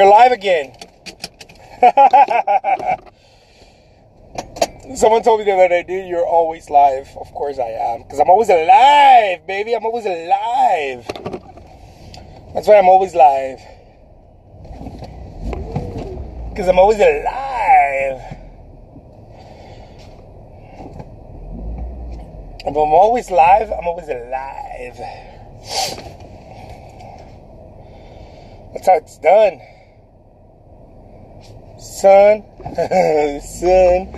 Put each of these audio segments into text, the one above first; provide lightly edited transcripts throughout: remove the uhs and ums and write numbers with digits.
You're live again. Someone told me the other day, dude, you're always live. Of course I am. Because I'm always alive, baby. I'm always alive. That's why I'm always live. Because I'm always alive. If I'm always live, I'm always alive. That's how it's done. Son. Son.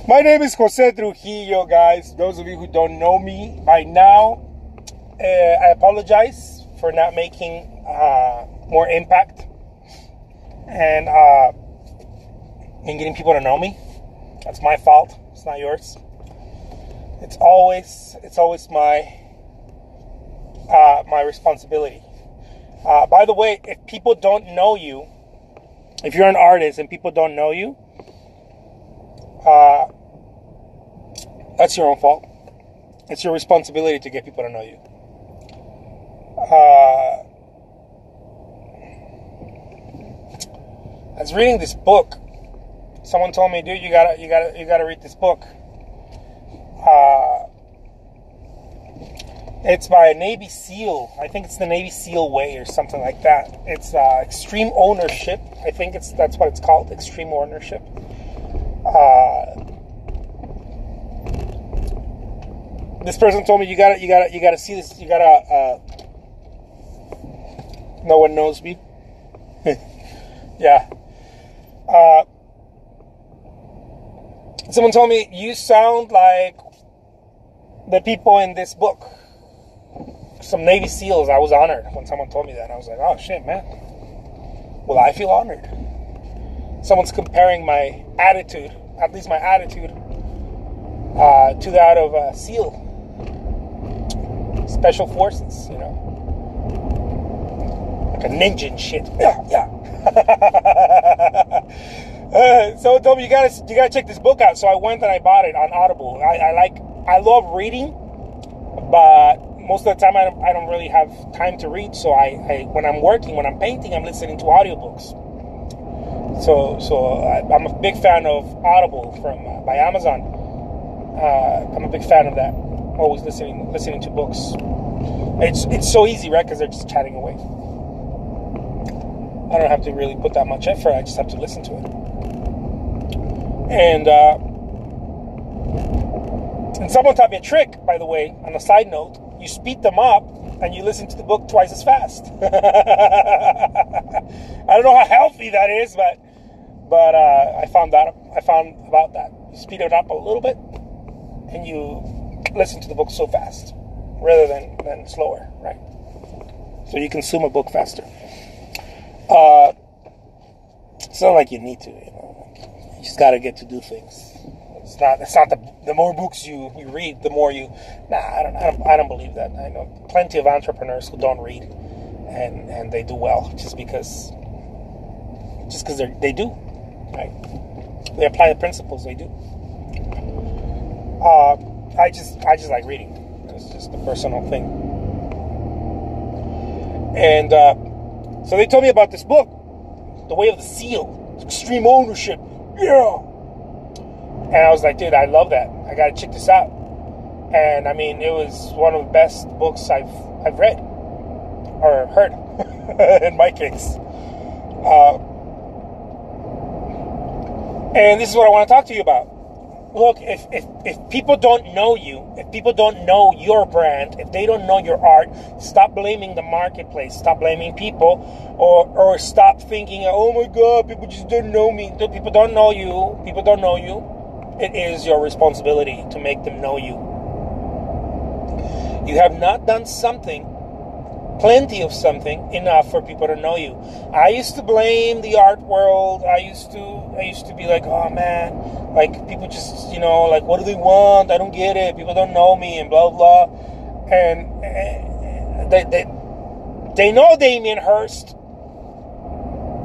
My name is Jose Trujillo, guys. Those of you who don't know me by now, I apologize for not making more impact and in getting people to know me. That's my fault. It's not yours. It's always my responsibility. By the way, if people don't know you, if you're an artist and people don't know you, that's your own fault. It's your responsibility to get people to know you. I was reading this book. Someone told me, dude, you gotta read this book. It's by a Navy SEAL. I think it's the Navy SEAL way or something like that. It's Extreme Ownership. I think that's what it's called, Extreme Ownership. This person told me you gotta see this. You gotta. No one knows me. Yeah. Someone told me you sound like the people in this book. Some Navy SEALs. I was honored when someone told me that. I was like, oh shit, man. Well, I feel honored. Someone's comparing my attitude, at least my attitude, to that of a SEAL. Special forces, you know. Like a ninja and shit. Yeah. Someone told me you gotta check this book out. So I went and I bought it on Audible. I love reading, but most of the time I don't really have time to read. So I when I'm working, when I'm painting, I'm listening to audiobooks. So I'm a big fan of Audible by Amazon. I'm a big fan of that. Always listening to books. It's so easy, right? Because they're just chatting away. I don't have to really put that much effort. I just have to listen to it. And someone taught me a trick, by the way, on a side note. You speed them up and you listen to the book twice as fast. I don't know how healthy that is, but I found about that. You speed it up a little bit and you listen to the book so fast rather than slower, right? So you consume a book faster. It's not like you need to, you know. You just gotta get to do things. It's not the more books you read, the more you. Nah, I don't believe that. I know plenty of entrepreneurs who don't read, and they do well just because they do, right? They apply the principles. They do. I just like reading. It's just a personal thing. And so they told me about this book, The Way of the SEAL, Extreme Ownership. Yeah. And I was like, dude, I love that. I gotta check this out. And I mean, it was one of the best books I've read or heard. In my case. And this is what I want to talk to you about. Look, if people don't know you, if people don't know your brand, if they don't know your art, stop blaming the marketplace, stop blaming people, or stop thinking, oh my God, people just don't know me. People don't know you. People don't know you. It is your responsibility to make them know you. You have not done plenty of something enough for people to know you. I used to blame the art world. I used to be like, oh man, like people just, you know, like what do they want? I don't get it. People don't know me and blah blah. And they know Damien Hirst.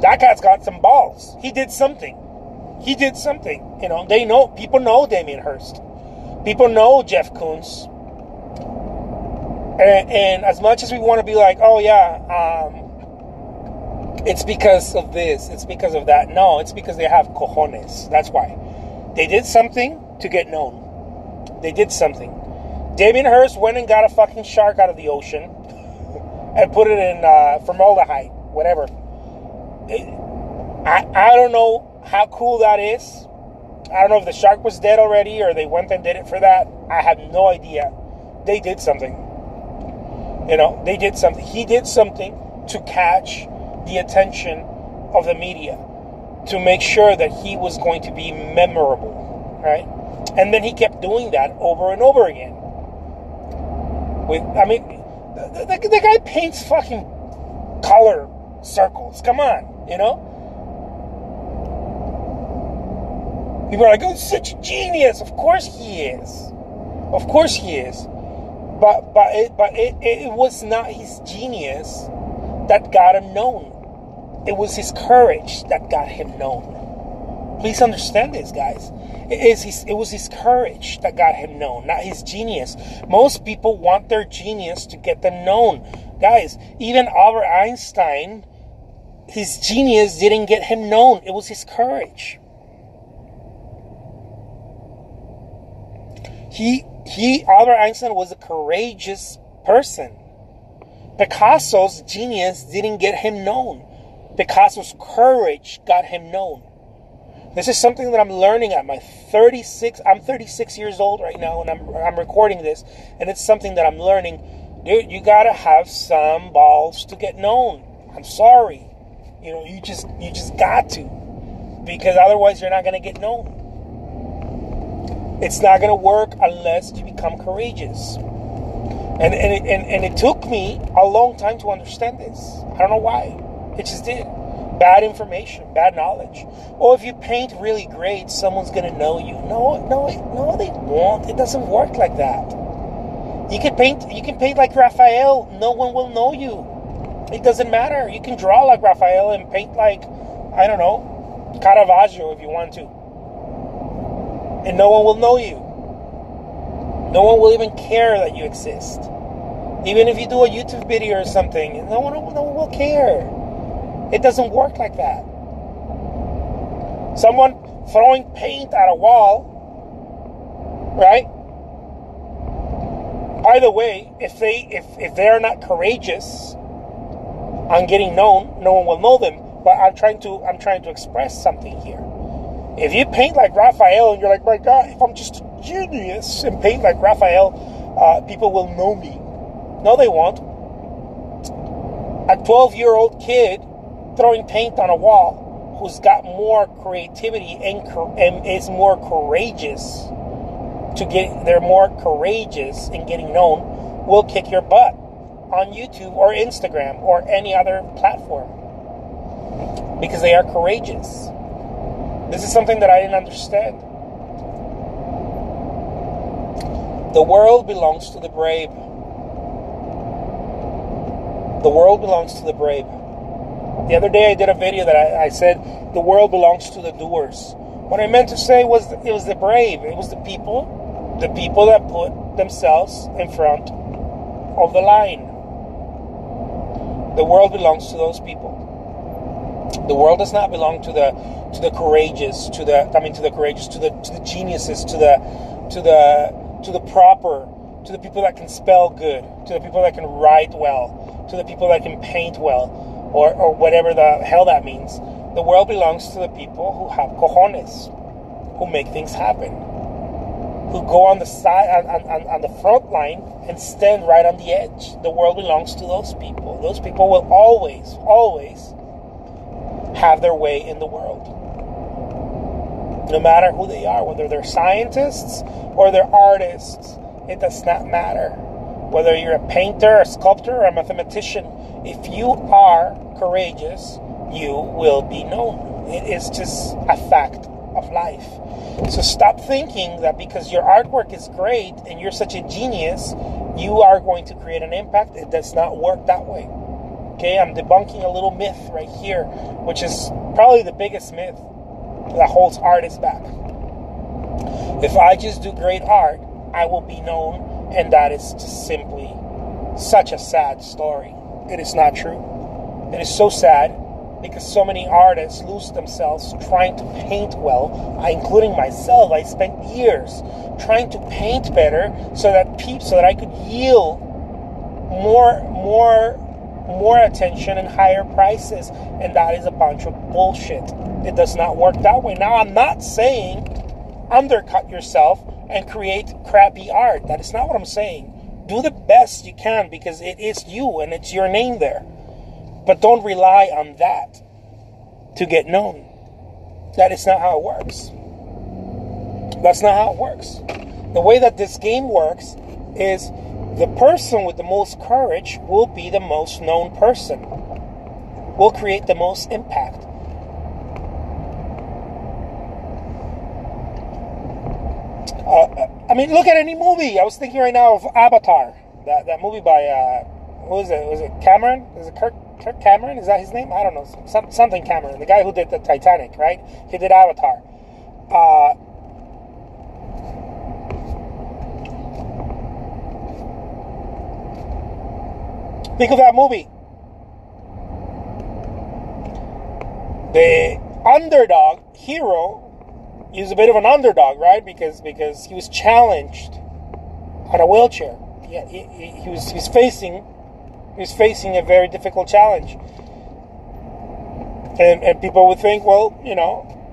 That guy's got some balls. He did something. You know, people know Damien Hirst. People know Jeff Koons. And as much as we want to be like, oh yeah, it's because of this, it's because of that. No, it's because they have cojones. That's why. They did something to get known. They did something. Damien Hirst went and got a fucking shark out of the ocean and put it in formaldehyde, whatever. I don't know how cool that is. I don't know if the shark was dead already or they went and did it for that. I have no idea. They did something. You know, they did something. He did something to catch the attention of the media, to make sure that he was going to be memorable, right? And then he kept doing that over and over again. The guy paints fucking color circles. Come on, you know? People are like, oh, such a genius. Of course he is. Of course he is. But it was not his genius that got him known. It was his courage that got him known. Please understand this, guys. It was his courage that got him known, not his genius. Most people want their genius to get them known. Guys, even Albert Einstein, his genius didn't get him known. It was his courage. Albert Einstein was a courageous person. Picasso's genius didn't get him known. Picasso's courage got him known. This is something that I'm learning at my 36. I'm 36 years old right now, and I'm recording this, and it's something that I'm learning. Dude, you gotta have some balls to get known. I'm sorry, you know, you just got to, because otherwise you're not gonna get known. It's not gonna work unless you become courageous. And it took me a long time to understand this. I don't know why. It just did. Bad information, bad knowledge. Oh, if you paint really great, someone's gonna know you. No, they won't. It doesn't work like that. You can paint like Raphael. No one will know you. It doesn't matter. You can draw like Raphael and paint like, I don't know, Caravaggio if you want to. And no one will know you. No one will even care that you exist. Even if you do a YouTube video or something, no one will care. It doesn't work like that. Someone throwing paint at a wall, right? By the way, if they are not courageous on getting known, no one will know them. But I'm trying to express something here. If you paint like Raphael and you're like, my God, if I'm just a genius and paint like Raphael, people will know me. No, they won't. A 12-year-old kid throwing paint on a wall who's got more creativity and is more courageous they're more courageous in getting known, will kick your butt on YouTube or Instagram or any other platform because they are courageous. This is something that I didn't understand. The world belongs to the brave. The world belongs to the brave. The other day I did a video that I said the world belongs to the doers. What I meant to say was it was the brave. It was the people that put themselves in front of the line. The world belongs to those people. The world does not belong to the courageous, to the geniuses, to the proper, to the people that can spell good, to the people that can write well, to the people that can paint well, or whatever the hell that means. The world belongs to the people who have cojones, who make things happen, who go on the side, on the front line and stand right on the edge. The world belongs to those people. Those people will always, always have their way in the world. No matter who they are, whether they're scientists or they're artists, it does not matter. Whether you're a painter, a sculptor, or a mathematician, if you are courageous, you will be known. It is just a fact of life. So stop thinking that because your artwork is great and you're such a genius, you are going to create an impact. It does not work that way. Okay, I'm debunking a little myth right here, which is probably the biggest myth that holds artists back. If I just do great art, I will be known, and that is just simply such a sad story. It is not true. It is so sad because so many artists lose themselves trying to paint well, including myself. I spent years trying to paint better so that I could yield more attention and higher prices, and that is a bunch of bullshit. It does not work that way. Now, I'm not saying undercut yourself and create crappy art. That is not what I'm saying. Do the best you can because it is you and it's your name there. But don't rely on that to get known. That is not how it works. That's not how it works. The way that this game works is the person with the most courage will be the most known person, will create the most impact. Look at any movie. I was thinking right now of Avatar, that movie by what was it? Was it Cameron? Is it Kirk Cameron? Is that his name? I don't know. Something Cameron, the guy who did the Titanic, right? He did Avatar. Think of that movie. The underdog hero, he was a bit of an underdog, right? Because he was challenged on a wheelchair. Yeah, he was facing a very difficult challenge, and people would think, well,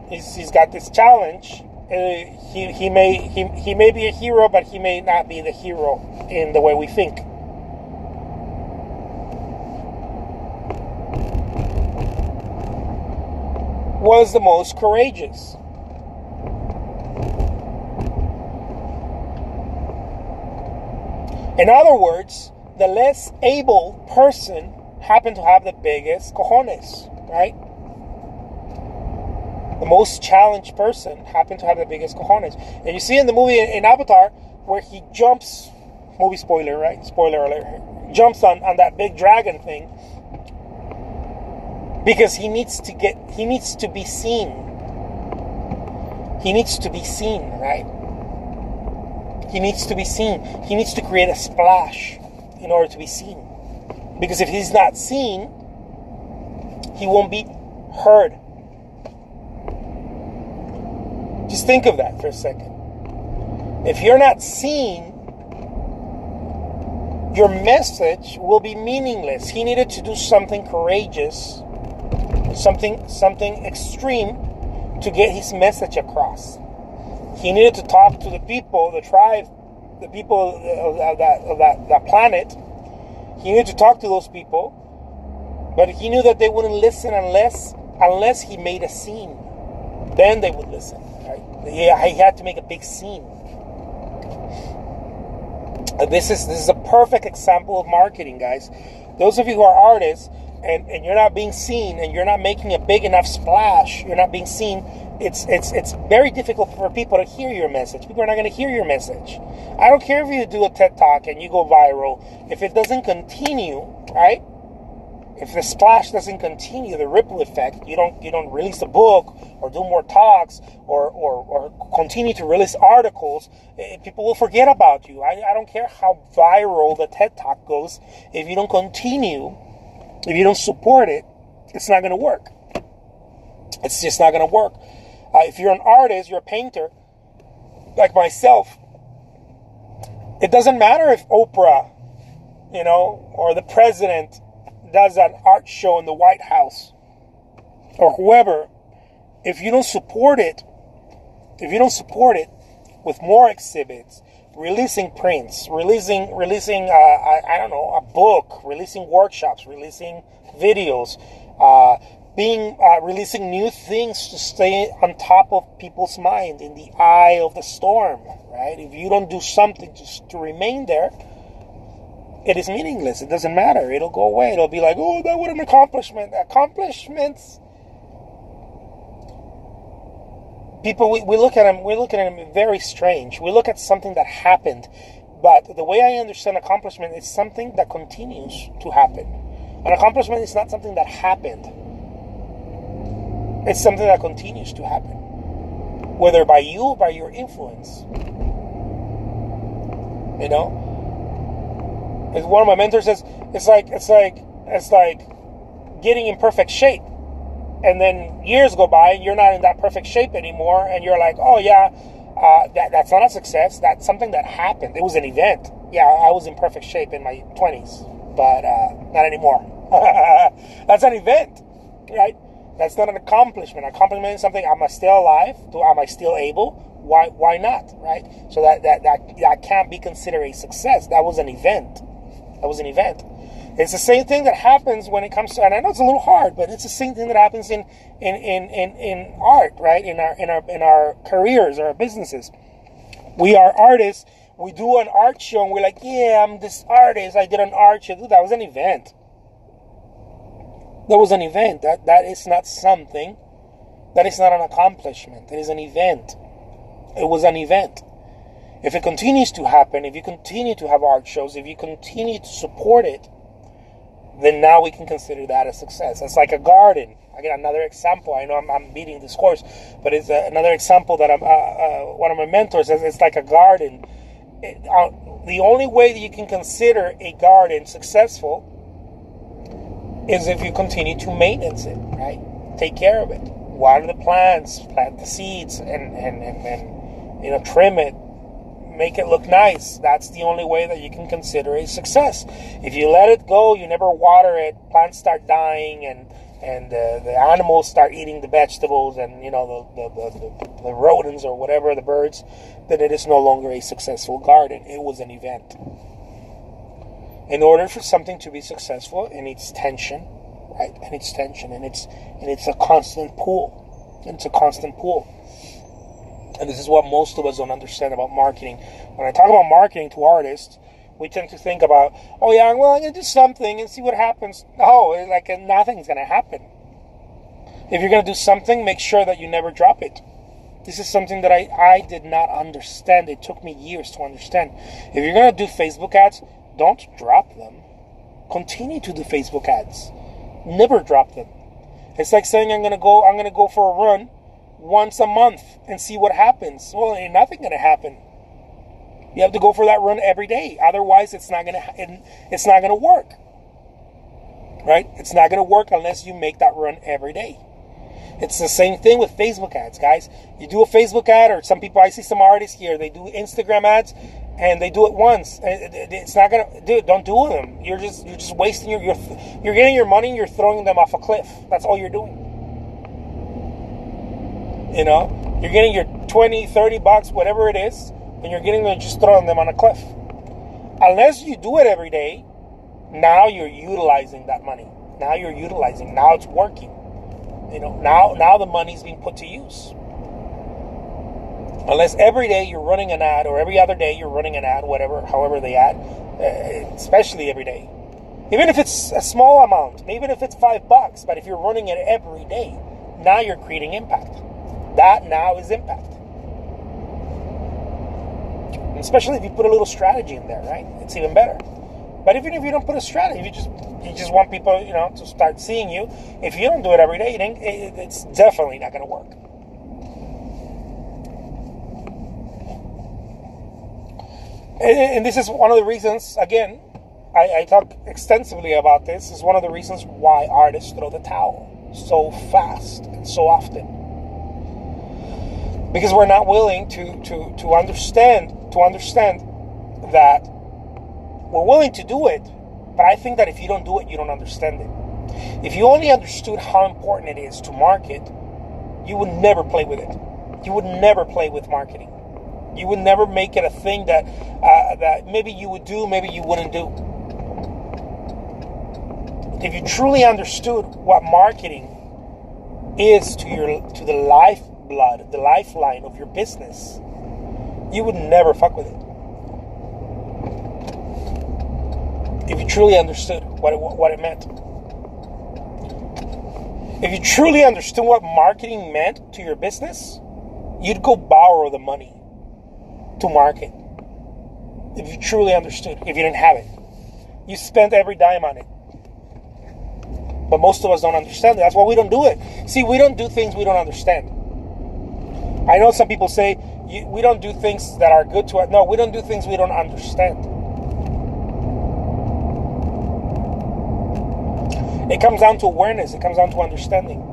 he's got this challenge. He may be a hero, but he may not be the hero in the way we think. Was the most courageous. In other words, the less able person happened to have the biggest cojones, right? The most challenged person happened to have the biggest cojones. And you see in the movie, in Avatar, where he jumps, movie spoiler, right? Spoiler alert. Jumps on that big dragon thing. Because he needs to be seen. He needs to be seen, right? He needs to be seen. He needs to create a splash in order to be seen. Because if he's not seen, he won't be heard. Just think of that for a second. If you're not seen, your message will be meaningless. He needed to do something courageous, something extreme to get his message across. He needed to talk to the people, the tribe, the people of that planet. He needed to talk to those people, but he knew that they wouldn't listen unless he made a scene. Then they would listen. Right? He had to make a big scene. This is a perfect example of marketing, guys. Those of you who are artists and you're not being seen and you're not making a big enough splash, you're not being seen, it's very difficult for people to hear your message. People are not going to hear your message. I don't care if you do a TED Talk and you go viral. If it doesn't continue, right? If the splash doesn't continue, the ripple effect, you don't release a book or do more talks or continue to release articles, people will forget about you. I don't care how viral the TED Talk goes. If you don't continue, if you don't support it, it's not going to work. It's just not going to work. If you're an artist, you're a painter, like myself, it doesn't matter if Oprah, or the president does an art show in the White House, or whoever. If you don't support it with more exhibits, releasing prints, releasing a book, releasing workshops, releasing videos, releasing new things to stay on top of people's mind in the eye of the storm, right? If you don't do something just to remain there, it is meaningless. It doesn't matter. It'll go away. It'll be like, oh, that was an accomplishment. Accomplishments. People, we look at them very strange. We look at something that happened, but the way I understand accomplishment is something that continues to happen. An accomplishment is not something that happened. It's something that continues to happen, whether by you or by your influence. As one of my mentors says, it's like getting in perfect shape, and then years go by and you're not in that perfect shape anymore, and you're like, oh yeah, that's not a success. That's something that happened. It was an event. Yeah, I was in perfect shape in my 20s, but not anymore. That's an event, right? That's not an accomplishment. Accomplishment is something. Am I still alive? Am I still able? Why not, right? So that can't be considered a success. That was an event. That was an event. It's the same thing that happens when it comes to, and I know it's a little hard, but it's the same thing that happens in art, right? In our careers, our businesses. We are artists. We do an art show, and we're like, yeah, I'm this artist. I did an art show. Dude, that was an event. That was an event. That is not something. That is not an accomplishment. It is an event. It was an event. If it continues to happen, if you continue to have art shows, if you continue to support it, then now we can consider that a success. It's like a garden. Again, another example. I know I'm beating this course, but it's another example that one of my mentors says. It's like a garden. The only way that you can consider a garden successful is if you continue to maintenance it, right? Take care of it. Water the plants, plant the seeds, and trim it, make it look nice. That's the only way that you can consider a success. If you let it go, you never water it, plants start dying, and the animals start eating the vegetables, and the rodents or whatever, the birds, then it is no longer a successful garden. It was an event. In order for something to be successful, it needs tension, right? It needs tension, and it's a constant pull. It's a constant pull. And this is what most of us don't understand about marketing. When I talk about marketing to artists, we tend to think about, oh yeah, well, I'm going to do something and see what happens. No, nothing's going to happen. If you're going to do something, make sure that you never drop it. This is something that I did not understand. It took me years to understand. If you're going to do Facebook ads, don't drop them. Continue to do Facebook ads. Never drop them. It's like saying I'm going to go for a run once a month and see what happens. Well, ain't nothing going to happen. You have to go for that run every day. Otherwise, it's not going to work. Right? It's not going to work unless you make that run every day. It's the same thing with Facebook ads, guys. You do a Facebook ad, or some people, I see some artists here, they do Instagram ads, and they do it once. It's not gonna, dude. Don't do them. You're just wasting you're getting your money and you're throwing them off a cliff. That's all you're doing. You're getting your $20-$30, whatever it is, and you're getting them, just throwing them on a cliff. Unless you do it every day, now you're utilizing that money. Now it's working. Now the money's being put to use. Unless every day you're running an ad, or every other day you're running an ad, however they ad, especially every day. Even if it's a small amount, even if it's $5, but if you're running it every day, now you're creating impact. That now is impact. And especially if you put a little strategy in there, right? It's even better. But even if you don't put a strategy, you just want people, to start seeing you. If you don't do it every day, it's definitely not going to work. And this is one of the reasons, again, I talk extensively about this. Is one of the reasons why artists throw the towel so fast and so often. Because we're not willing to understand that we're willing to do it, but I think that if you don't do it, you don't understand it. If you only understood how important it is to market, you would never play with it. You would never play with marketing. You would never make it a thing that maybe you would do, maybe you wouldn't do. If you truly understood what marketing is to the lifeblood, the lifeline of your business, you would never fuck with it. If you truly understood what it meant. If you truly understood what marketing meant to your business, you'd go borrow the money to market. If you truly understood, if you didn't have it. You spent every dime on it. But most of us don't understand it. That's why we don't do it. See, we don't do things we don't understand. I know some people say, we don't do things that are good to us. No, we don't do things we don't understand. It comes down to awareness. It comes down to understanding.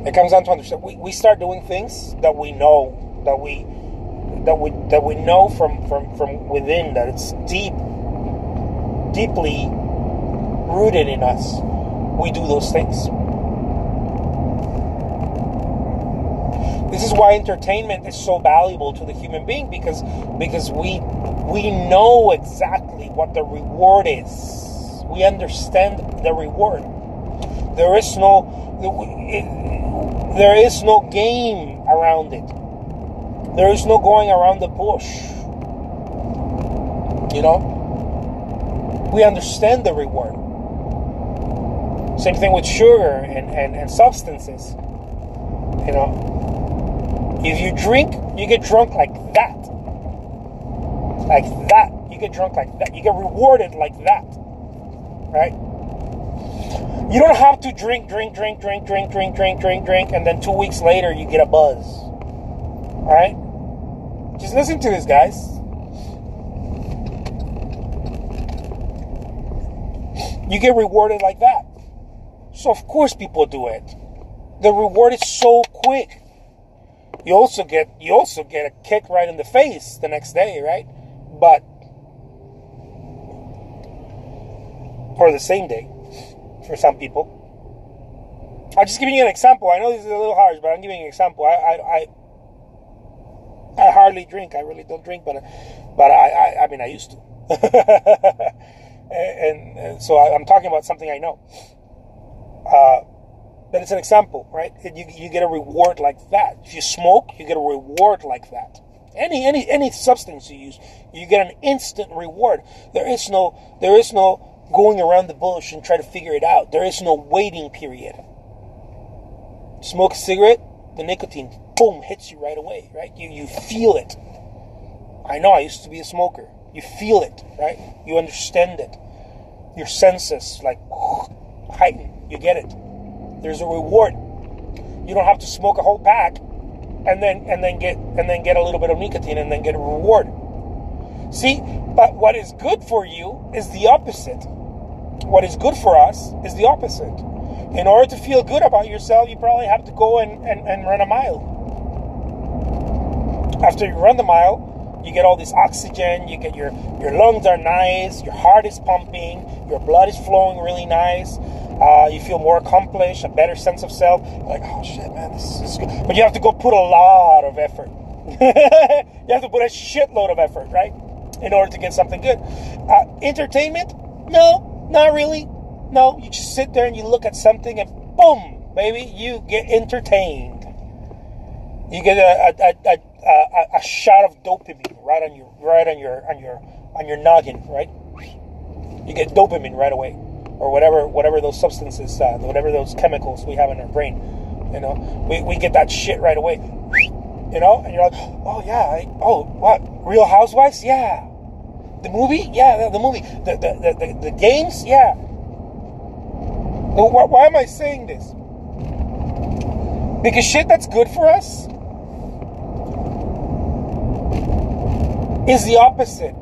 It comes down to understand. We start doing things that we know, that we know from within, that it's deeply rooted in us. We do those things. This is why entertainment is so valuable to the human being, because we know exactly what the reward is. We understand the reward. There is no game around it. There is no going around the bush. You know? We understand the reward. Same thing with sugar and substances. You know? If you drink, you get drunk like that. Like that. You get drunk like that. You get rewarded like that. Right? You don't have to drink, and then 2 weeks later you get a buzz. Alright? Just listen to this, guys. You get rewarded like that. So of course people do it. The reward is so quick. You also get a kick right in the face the next day, right? Or the same day. For some people. I'm just giving you an example. I know this is a little harsh, but I'm giving you an example. I hardly drink. I really don't drink, but I mean I used to. and so I'm talking about something I know. But it's an example, right? You get a reward like that. If you smoke, you get a reward like that. Any substance you use, you get an instant reward. There is no going around the bush and try to figure it out. There is no waiting period. Smoke a cigarette, the nicotine, boom, hits you right away, right? You feel it. I know, I used to be a smoker. You feel it, right? You understand it. Your senses, like, heighten. You get it. There's a reward. You don't have to smoke a whole pack and then get a little bit of nicotine and then get a reward. See, but what is good for you is the opposite. What is good for us is the opposite. In order to feel good about yourself, you probably have to go and run a mile. After you run the mile, you get all this oxygen, you get your lungs are nice, your heart is pumping, your blood is flowing really nice, you feel more accomplished, a better sense of self. Like, oh shit, man, this is good. But you have to go put a lot of effort. You have to put a shitload of effort, right? In order to get something good. Entertainment? No. Not really. No, you just sit there and you look at something and boom, baby, you get entertained. You get a shot of dopamine right on your noggin, right? You get dopamine right away, or whatever those substances, whatever those chemicals we have in our brain. You know, we get that shit right away. You know, and you're like, oh yeah, what? Real Housewives? Yeah. The movie? Yeah, the movie. The games? Yeah. Why am I saying this? Because shit that's good for us is the opposite.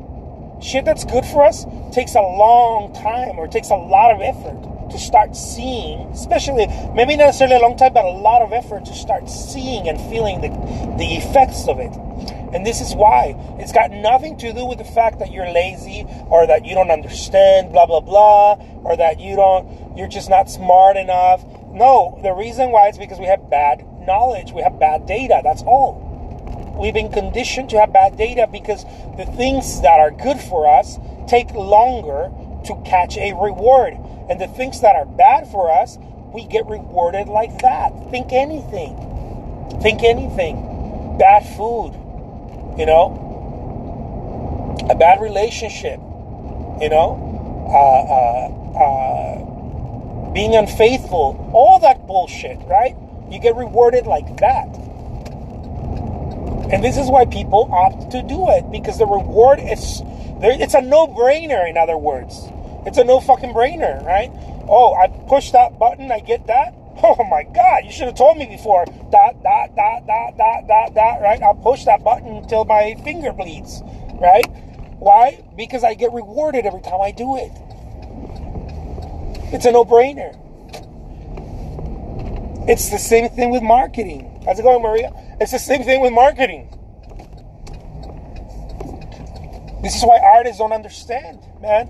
Shit that's good for us takes a long time, or takes a lot of effort to start seeing, especially, maybe not necessarily a long time, but a lot of effort to start seeing and feeling the effects of it. And this is why. It's got nothing to do with the fact that you're lazy, or that you don't understand, blah, blah, blah, or that you're just not smart enough. No, the reason why is because we have bad knowledge. We have bad data. That's all. We've been conditioned to have bad data because the things that are good for us take longer to catch a reward. And the things that are bad for us, we get rewarded like that. Think anything. Bad food. You know, a bad relationship, you know, being unfaithful, all that bullshit, right? You get rewarded like that. And this is why people opt to do it, because the reward is, it's a no-brainer, in other words. It's a no fucking brainer, right? Oh, I push that button, I get that. Oh my God, you should have told me before. Dot, dot, dot, dot, dot, dot, dot, right? I'll push that button until my finger bleeds, right? Why? Because I get rewarded every time I do it. It's a no-brainer. It's the same thing with marketing. How's it going, Maria? It's the same thing with marketing. This is why artists don't understand, man.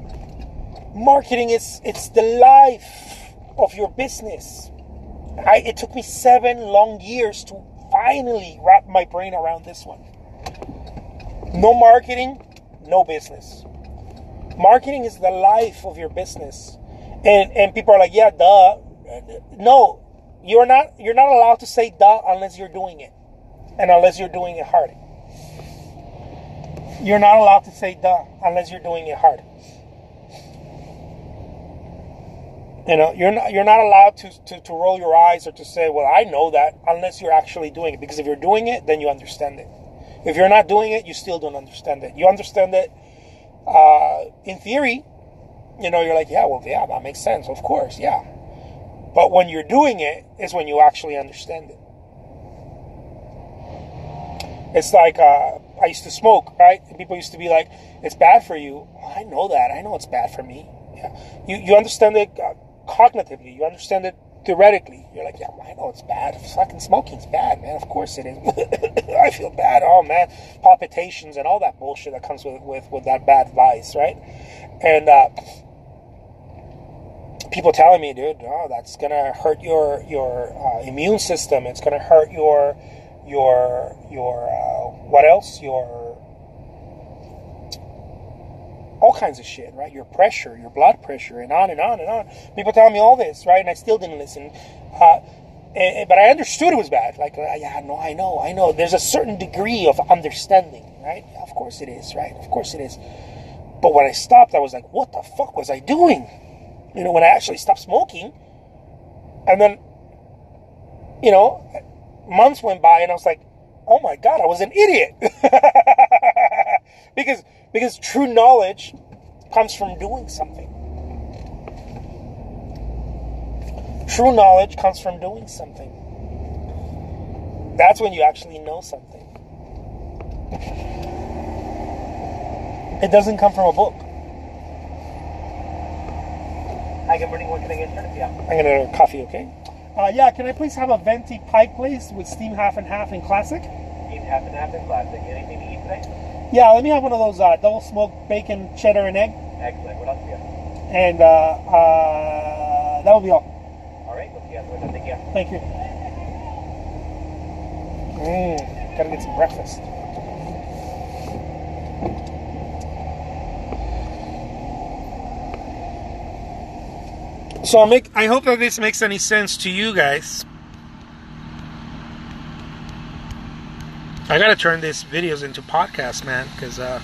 Marketing it's the life of your business. It took me 7 long years to finally wrap my brain around this one. No marketing, no business. Marketing is the life of your business. And people are like, yeah, duh. No, you're not allowed to say duh unless you're doing it. And unless you're doing it hard. You're not allowed to say duh unless you're doing it hard. You know, you're not allowed to roll your eyes or to say, well, I know that, unless you're actually doing it. Because if you're doing it, then you understand it. If you're not doing it, you still don't understand it. You understand it in theory. You know, you're like, yeah, well, yeah, that makes sense. Of course, yeah. But when you're doing it is when you actually understand it. It's like, I used to smoke, right? And people used to be like, it's bad for you. Well, I know that. I know it's bad for me. Yeah. You understand it cognitively. You understand it theoretically. You're like, yeah, well, I know it's bad. Fucking smoking's bad, man. Of course it is. I feel bad. Oh, man. Palpitations and all that bullshit that comes with that bad vice, right? And people telling me, dude, oh, that's going to hurt your immune system. It's going to hurt your what else? All kinds of shit, right? Your pressure, your blood pressure, and on and on and on. People telling me all this, right? And I still didn't listen. But I understood it was bad. Like, yeah, no, I know. There's a certain degree of understanding, right? Yeah, of course it is, right? Of course it is. But when I stopped, I was like, what the fuck was I doing? You know, when I actually stopped smoking. And then, you know, months went by and I was like, oh my God, I was an idiot. Because true knowledge comes from doing something. True knowledge comes from doing something. That's when you actually know something. It doesn't come from a book. Hi, good morning. What can I get started? Yeah. I'm going to order coffee, okay? Yeah, can I please have a venti pike, please, with steam half and half in classic? Steam half and half in classic. Anything to eat today? Yeah, let me have one of those double smoked bacon, cheddar, and egg. Excellent. What else do you have? And that will be all. All right, let's get with it. Thank you. Thank you. Gotta get some breakfast. So I hope that this makes any sense to you guys. I gotta turn these videos into podcasts, man, because I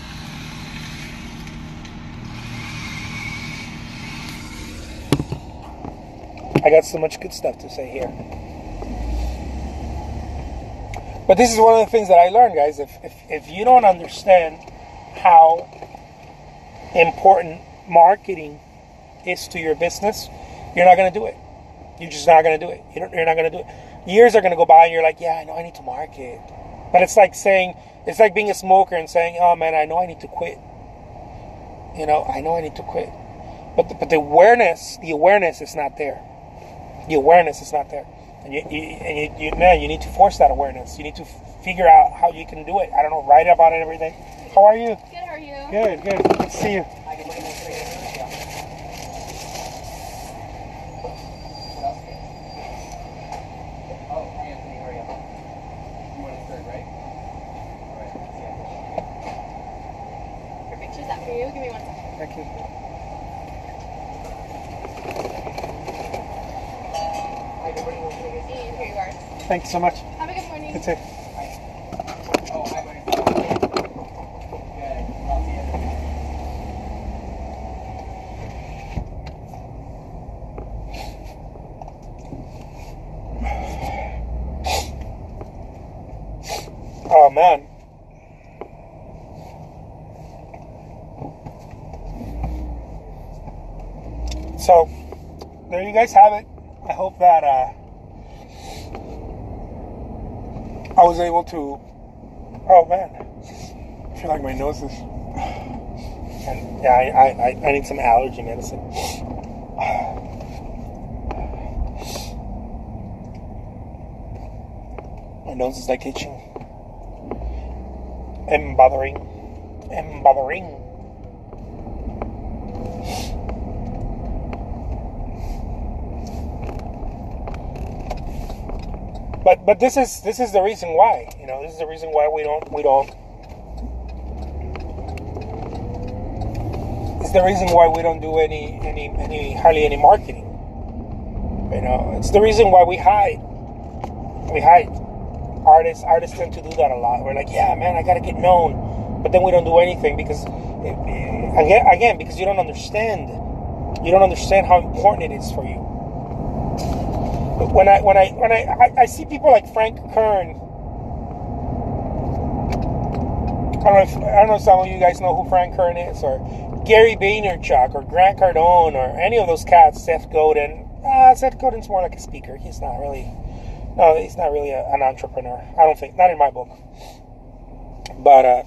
got so much good stuff to say here. But this is one of the things that I learned, guys. If you don't understand how important marketing is to your business, you're not going to do it. You're just not going to do it. You're not going to do it. Years are going to go by and you're like, yeah, I know I need to market. But it's like being a smoker and saying, oh man, I know I need to quit. You know, I know I need to quit. But the awareness is not there. The awareness is not there. And you need to force that awareness. You need to figure out how you can do it. I don't know, write about it every day. How are you? Good, how are you? Good. Good to see you. Hi, good morning. What can I get started? Yeah. What else? Oh, hi, Anthony. How are you? You want a third, right? All right. Yeah. Perfect. Choose that for you. Give me 1 second. Thank you. Hi, good morning. What can I get started? And here you are. Thank you so much. Have a good morning. That's it. Oh, hi, buddy. Good. I'll see you. Oh man. So there you guys have it. I hope that I was able to. Oh man, I feel like my nose is. And yeah, I need some allergy medicine. My nose is like itching and bothering. But this is the reason why, this is the reason why we don't it's the reason why we don't do hardly any marketing. It's the reason why we hide. Artists tend to do that a lot. We're like, yeah, man, I gotta get known, but then we don't do anything because because you don't understand. You don't understand how important it is for you. When I see people like Frank Kern, I don't know if some of you guys know who Frank Kern is, or Gary Vaynerchuk, or Grant Cardone, or any of those cats. Seth Godin. Seth Godin's more like a speaker. He's not really an entrepreneur. I don't think, not in my book. But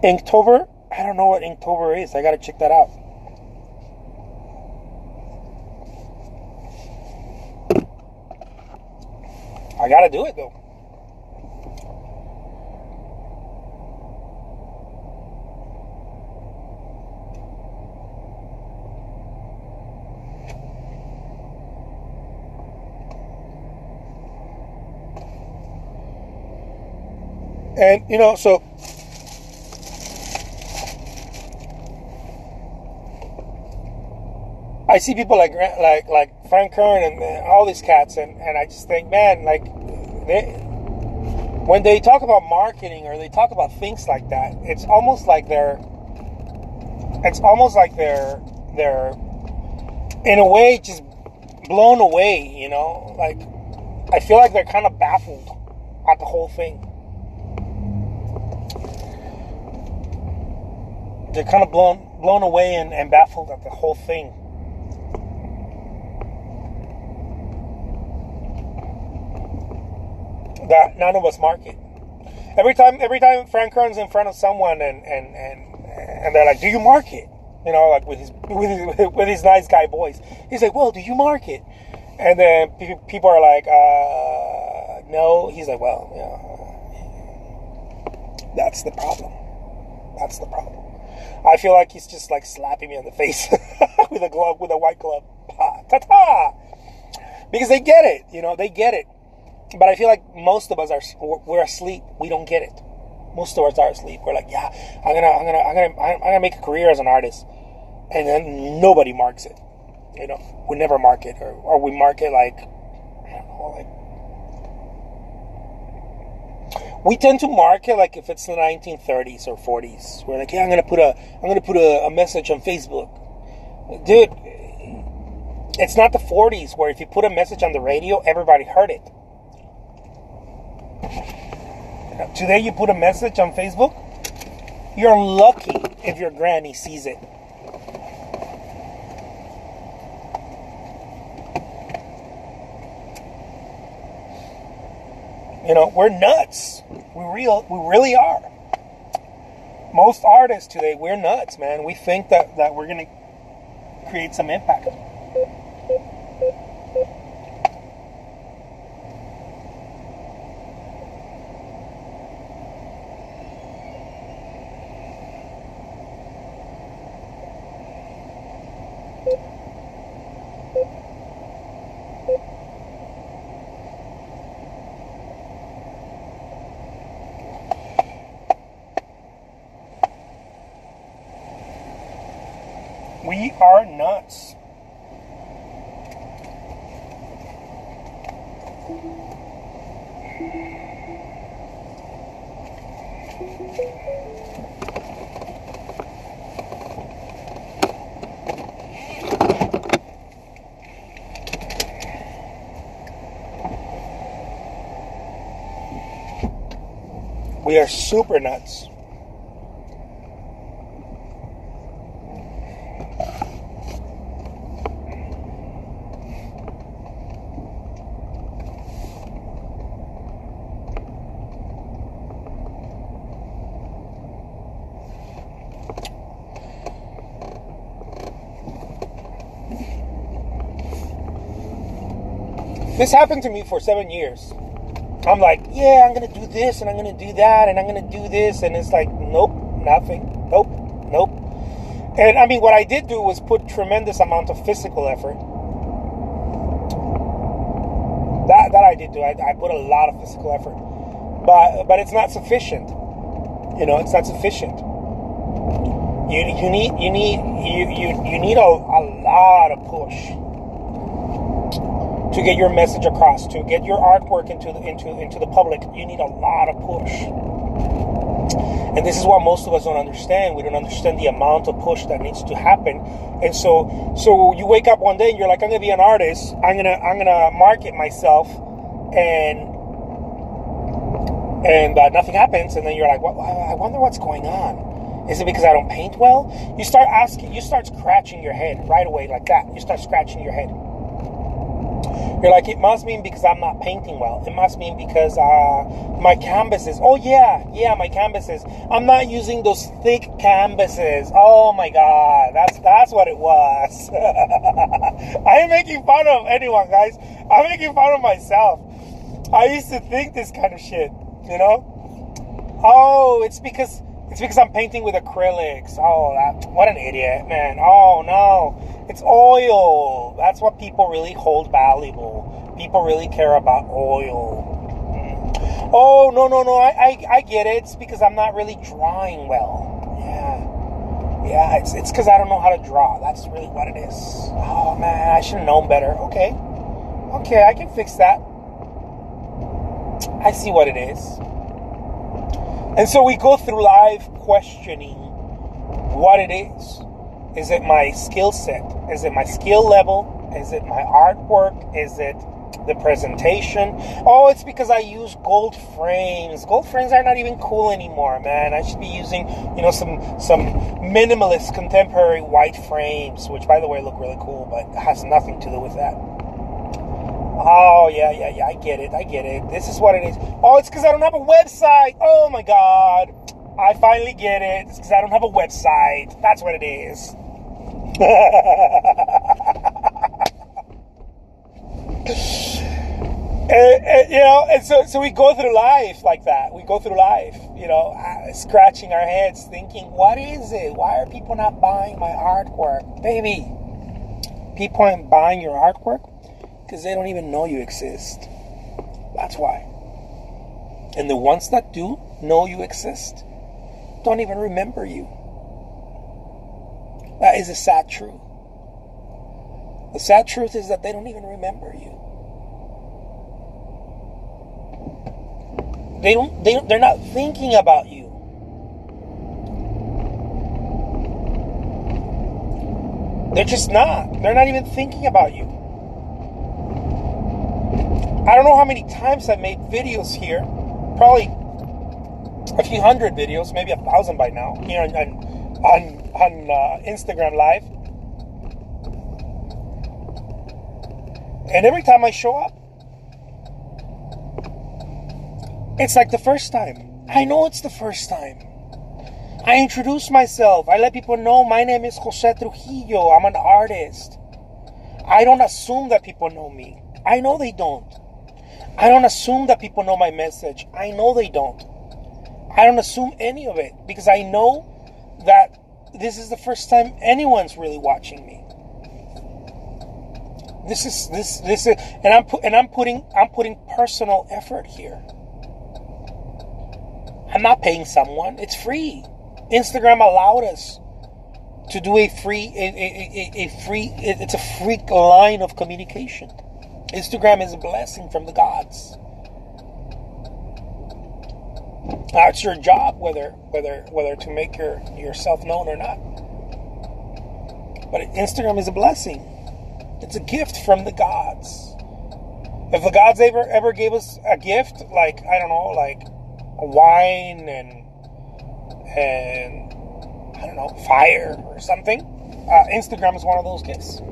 Inktober, I don't know what Inktober is. I gotta check that out. I gotta do it though. And so I see people like Frank Kern and all these cats, and I just think, man, like when they talk about marketing or they talk about things like that, it's almost like they're in a way just blown away. Like I feel like they're kind of baffled at the whole thing. They're kind of blown away and baffled at the whole thing. That none of us market. Every time Frank Kern's in front of someone and they're like, "Do you market?" Like with his nice guy voice. He's like, "Well, do you market?" And then people are like, "No." He's like, "Well, that's the problem. That's the problem." I feel like he's just like slapping me on the face with a white glove. Ta-ta! Because they get it, they get it. But I feel like most of us we're asleep. We don't get it. Most of us are asleep. We're like, yeah, I'm gonna make a career as an artist, and then nobody marks it. We never market, or we market like, I don't know, like. We tend to market like if it's the 1930s or 40s. We're like, yeah, I'm gonna put a message on Facebook, dude. It's not the 40s where if you put a message on the radio, everybody heard it. Today you put a message on Facebook, you're lucky if your granny sees it. We're nuts. We really are. Most artists today, we're nuts, man. We think that we're gonna create some impact. We are nuts. We are super nuts. This happened to me for 7 years. I'm like, yeah, I'm going to do this, and I'm going to do that, and I'm going to do this, and it's like, nope, nothing, nope. And I mean, what I did do was put tremendous amount of physical effort. That I did do. I put a lot of physical effort, but it's not sufficient. You know, it's not sufficient. You need a lot of push to get your message across, to get your artwork into the public. You need a lot of push. And this is what most of us don't understand. We don't understand the amount of push that needs to happen. And so you wake up one day and you're like, I'm gonna be an artist. I'm gonna market myself, and nothing happens. And then you're like, well, I wonder what's going on. Is it because I don't paint well? You start scratching your head right away like that. You start scratching your head. You're like, it must mean because I'm not painting well. It must mean because my canvases. Oh yeah, my canvases. I'm not using those thick canvases. Oh my God, that's what it was. I ain't making fun of anyone, guys. I'm making fun of myself. I used to think this kind of shit, you know. Oh, it's because I'm painting with acrylics. Oh, what an idiot, man. Oh no, it's oil. That's what people really hold valuable. People really care about oil. Oh, no, I get it. It's because I'm not really drawing well. Yeah, it's because I don't know how to draw. That's really what it is. Oh, man, I should have known better. Okay, I can fix that. I see what it is. And so we go through life questioning what it is. Is it my skill set? Is it my skill level? Is it my artwork? Is it the presentation? Oh, it's because I use gold frames. Gold frames are not even cool anymore, man. I should be using, some minimalist contemporary white frames, which, by the way, look really cool, but has nothing to do with that. Oh, yeah, I get it. This is what it is. Oh, it's because I don't have a website. Oh, my God. I finally get it. It's because I don't have a website. That's what it is. and so we go through life like that. We go through life, scratching our heads, thinking, what is it? Why are people not buying my artwork? Baby, people aren't buying your artwork because they don't even know you exist. That's why. And the ones that do know you exist don't even remember you. That is a sad truth. The sad truth is that they don't even remember you. They're not thinking about you. They're just not. They're not even thinking about you. I don't know how many times I've made videos here. Probably a few hundred videos, maybe 1,000 by now, here on Instagram Live. And every time I show up, it's like the first time. I know it's the first time. I introduce myself. I let people know my name is Jose Trujillo. I'm an artist. I don't assume that people know me. I know they don't. I don't assume that people know my message. I know they don't. I don't assume any of it because I know that this is the first time anyone's really watching me. This is, and I'm putting personal effort here. I'm not paying someone. It's free. Instagram allowed us to do it's a free line of communication. Instagram is a blessing from the gods. Now it's your job whether to make yourself known or not. But Instagram is a blessing. It's a gift from the gods. If the gods ever gave us a gift, like, I don't know, like a wine and I don't know, fire or something, Instagram is one of those gifts.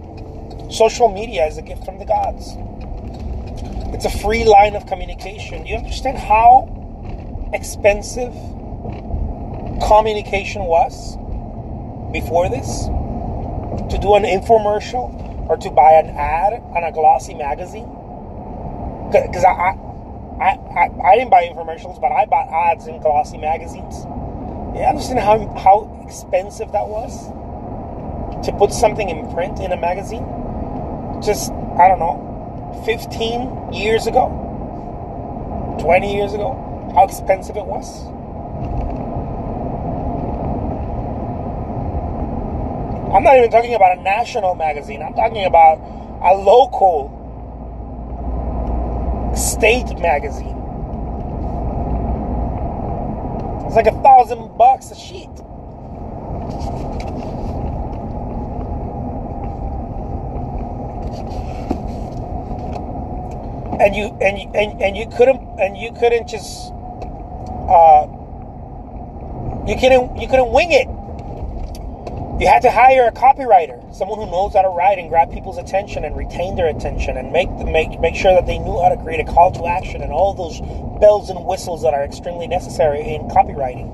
Social media is a gift from the gods. It's a free line of communication. Do you understand how expensive communication was before this? To do an infomercial or to buy an ad on a glossy magazine? Because I didn't buy infomercials, but I bought ads in glossy magazines. You understand how expensive that was? To put something in print in a magazine? Just, I don't know, 15 years ago? 20 years ago? How expensive it was? I'm not even talking about a national magazine. I'm talking about a local state magazine. It's like $1,000 a sheet. And you couldn't just you couldn't wing it. You had to hire a copywriter, someone who knows how to write and grab people's attention and retain their attention and make sure that they knew how to create a call to action and all those bells and whistles that are extremely necessary in copywriting,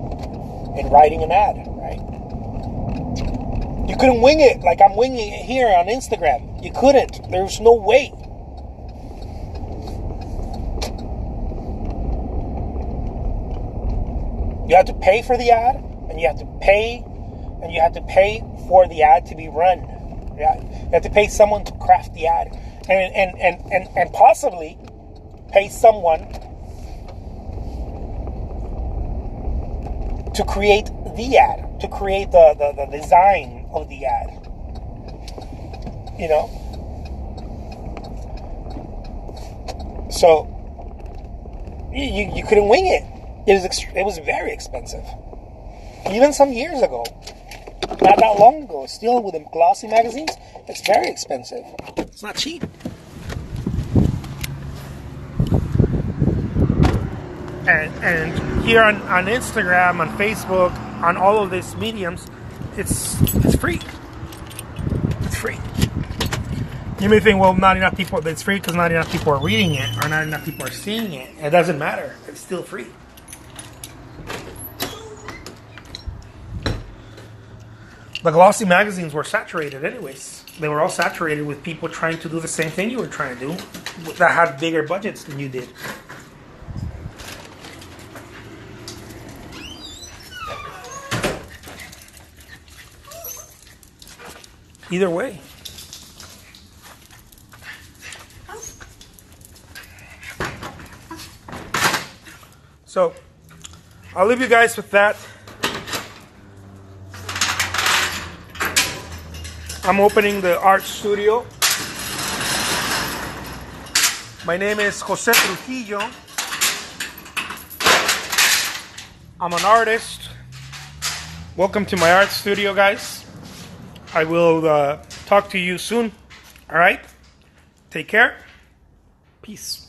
in writing an ad, right? You couldn't wing it like I'm winging it here on Instagram. You couldn't. There's no way. You have to pay for the ad, and you have to pay for the ad to be run. Yeah, you have to pay someone to craft the ad, and possibly pay someone to create the ad, to create the design of the ad. You know, so you couldn't wing it. It was very expensive. Even some years ago. Not that long ago. Still with the glossy magazines, it's very expensive. It's not cheap. And here on Instagram, on Facebook, on all of these mediums, it's free. It's free. You may think, well, not enough people, it's free because not enough people are reading it or not enough people are seeing it. It doesn't matter. It's still free. The glossy magazines were saturated anyways. They were all saturated with people trying to do the same thing you were trying to do that had bigger budgets than you did. Either way. So, I'll leave you guys with that. I'm opening the art studio. My name is Jose Trujillo. I'm an artist. Welcome to my art studio, guys. I will talk to you soon. All right? Take care. Peace.